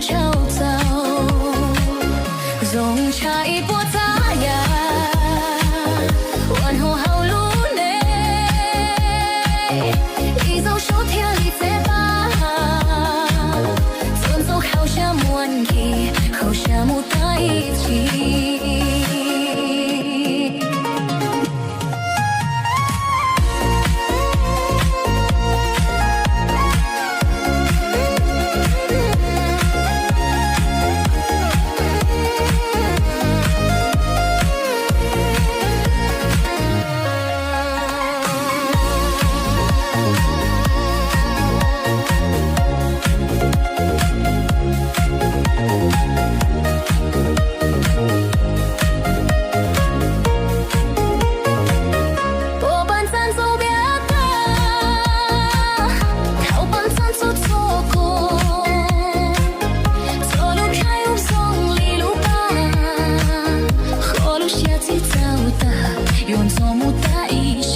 秋走，总差一波杂呀，วัน后后路内，一走手天里在吧，尊走好像满气，好像木在一起。用错木在一起。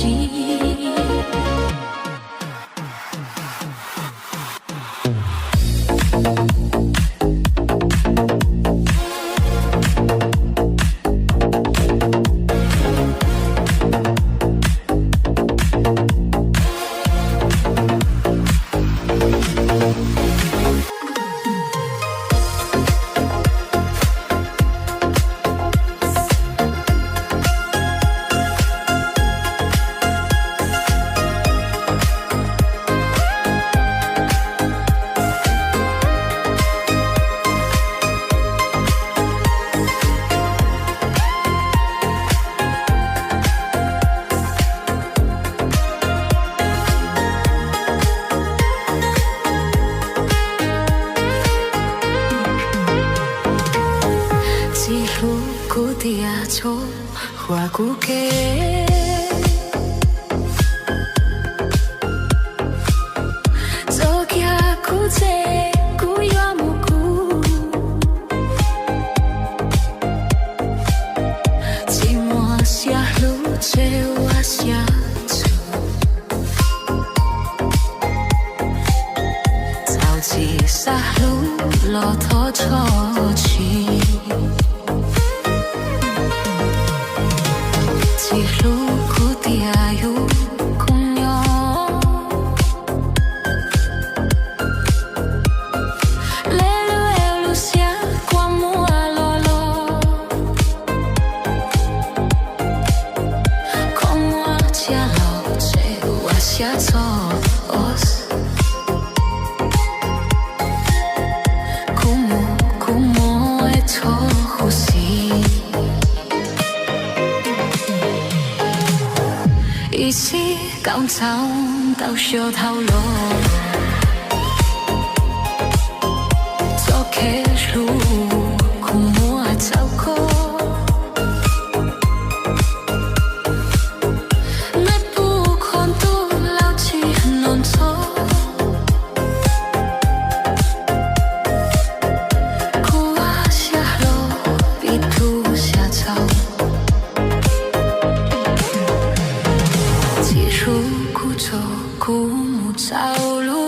古地啊，错花古给，走家古在古呀木古，寂寞下路在我下走，早起下路老头抽起。Luku tiayu kunyo Lelu elu sia kwa mua lolo Como a tia lo che wa sia tos Kumo e to husi一起高潮到小头路，做开路，苦莫走过。那不看都老起难做，苦啊下路比土下草。古走古木朝路。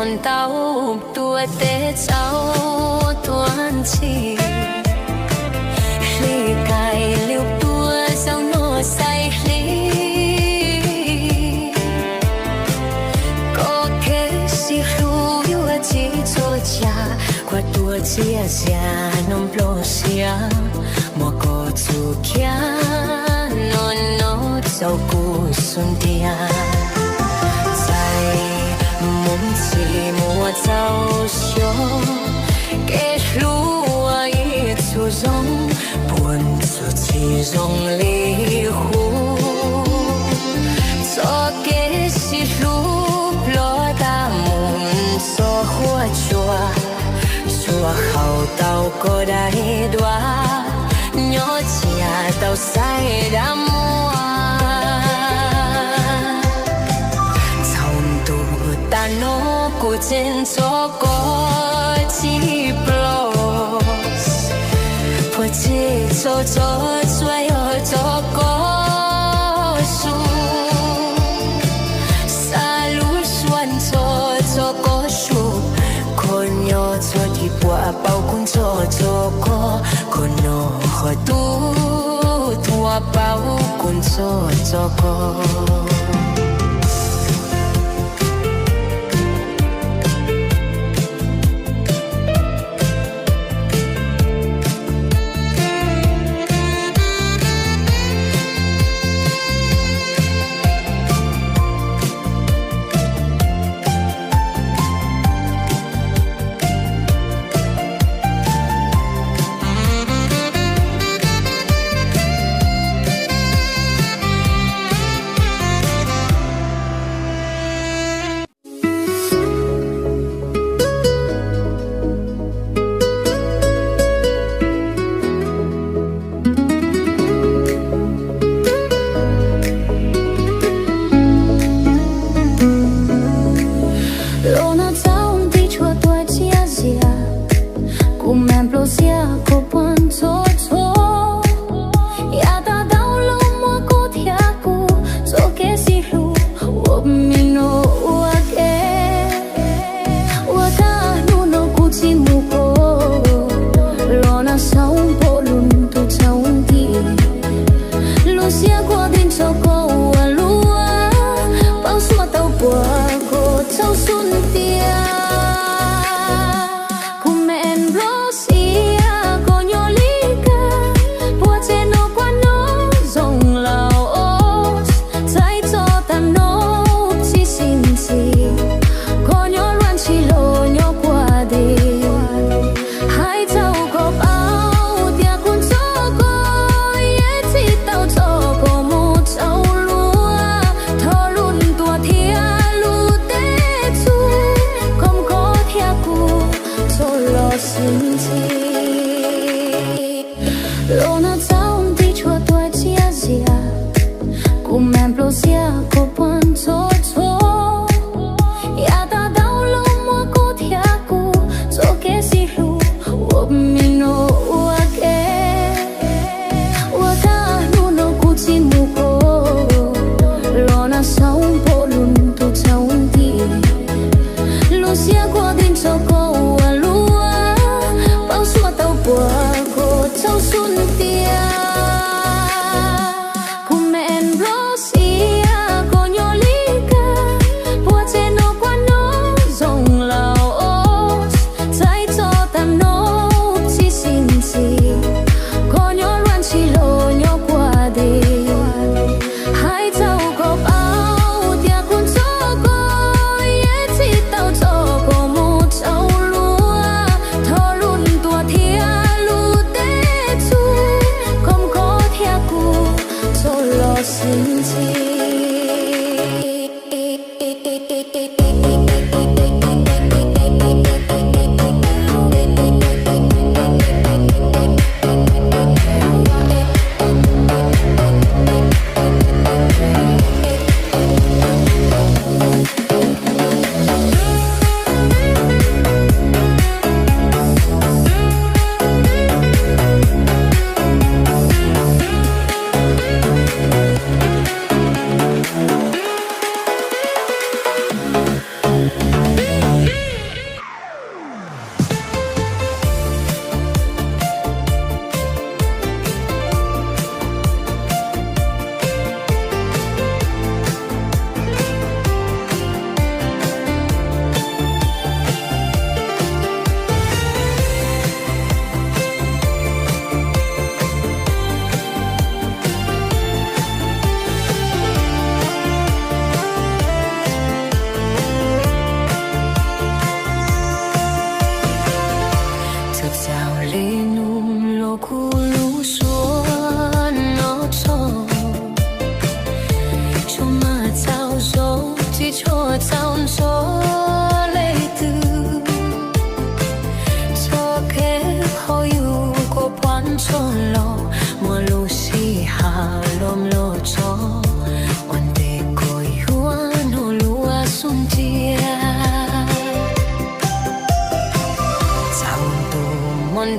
con tao tua tế cháu tuan chi khi cài liu tua sao nó say lý có cái gì lu yêu chỉ cho cha qua tua chia sẻ nông lo xia mà có chú kia nó sau cu xuân tia dài muốn chỉ mua giàu cho cái lúa ít chú giống buồn cho chỉ giống ly hú cho cái gì lúa lo ta muốn cho hoa chua chua hậu tàu có đại đoá nhỏ chia tàu say đã mua chồng tù ta nó của trên cho có chỉ blos for chỉ cho xoay ở cho có su xa lũ xuân cho có su con nhỏ cho đi qua bao cũng cho có con nó khỏi tu thua bao cũng cho có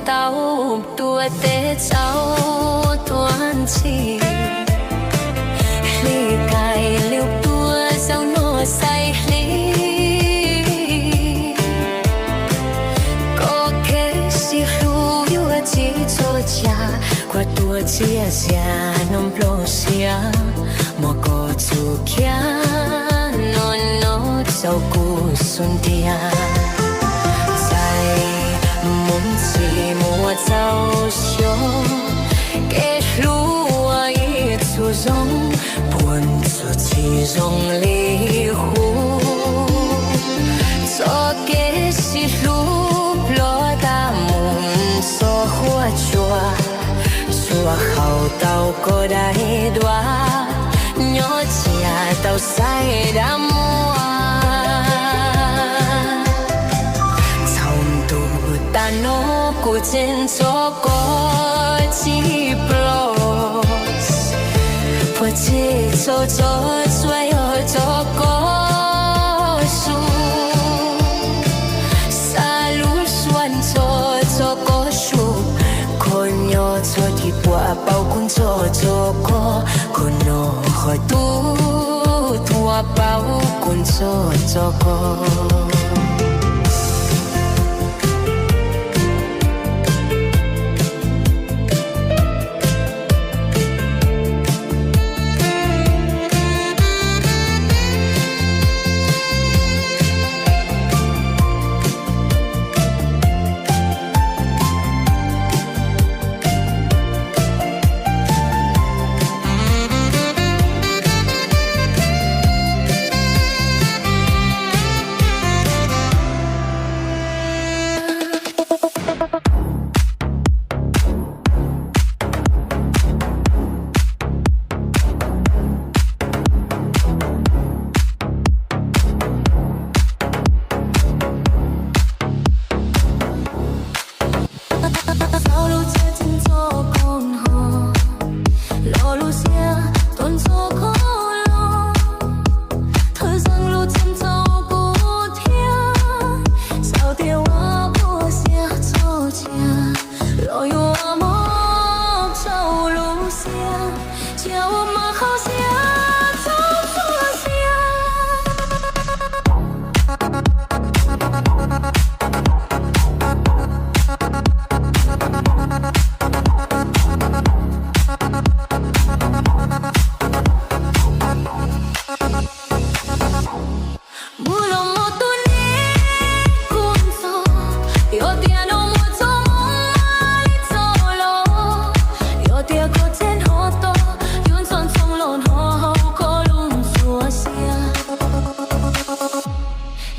斗多得走短期，离开了多少诺塞里，có thể si lu yêu chỉ cho cha qua tua chia sẻ non plosia mo có chu kia non nó sau cu xuân tia在梦里莫早休给路我一初衷本出其中离湖做给西路落大门所活着说好到过来多鸟家到塞达木no kuchen soko chi pros poche so so suayo soko su salu suan so soko su konyo so di bua pau kun so soko kono ho tu tua pau kun so soko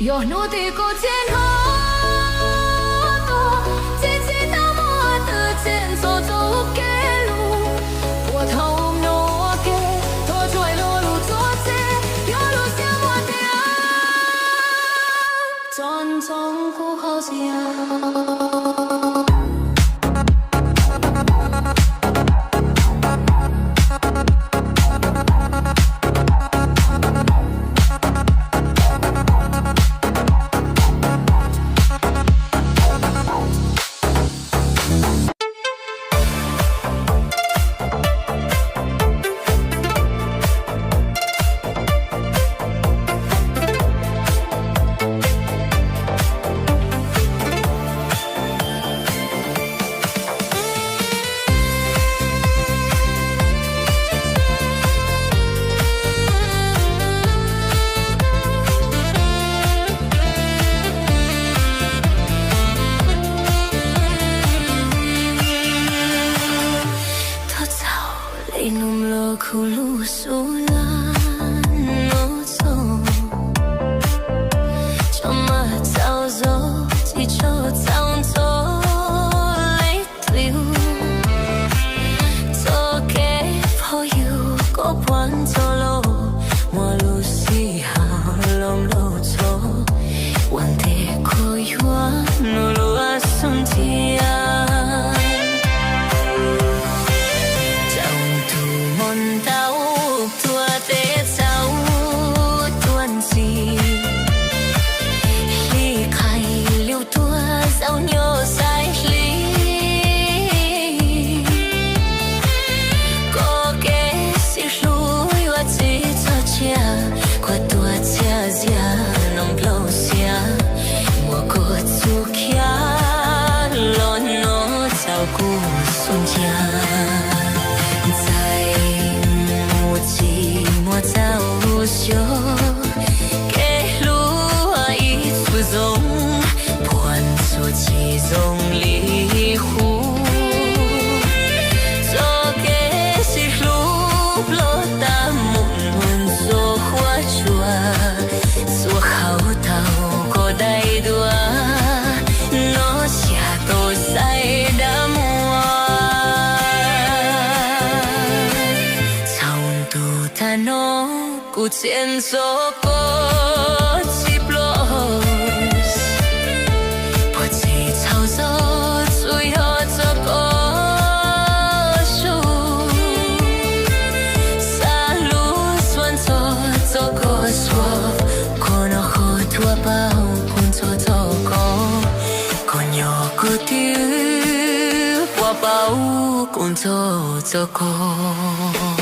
Yo no te có trên hết chỉ ta mua từ trên số số kê lu của thâu nó kê thôi chuối lô lu cho xe yo lu xe mua tiền tròn trong khu hậu xe Siento Cochiplos Por ti操作最后这个树萨路算错这个说可能后头包工作这个可有个丢我包工作这个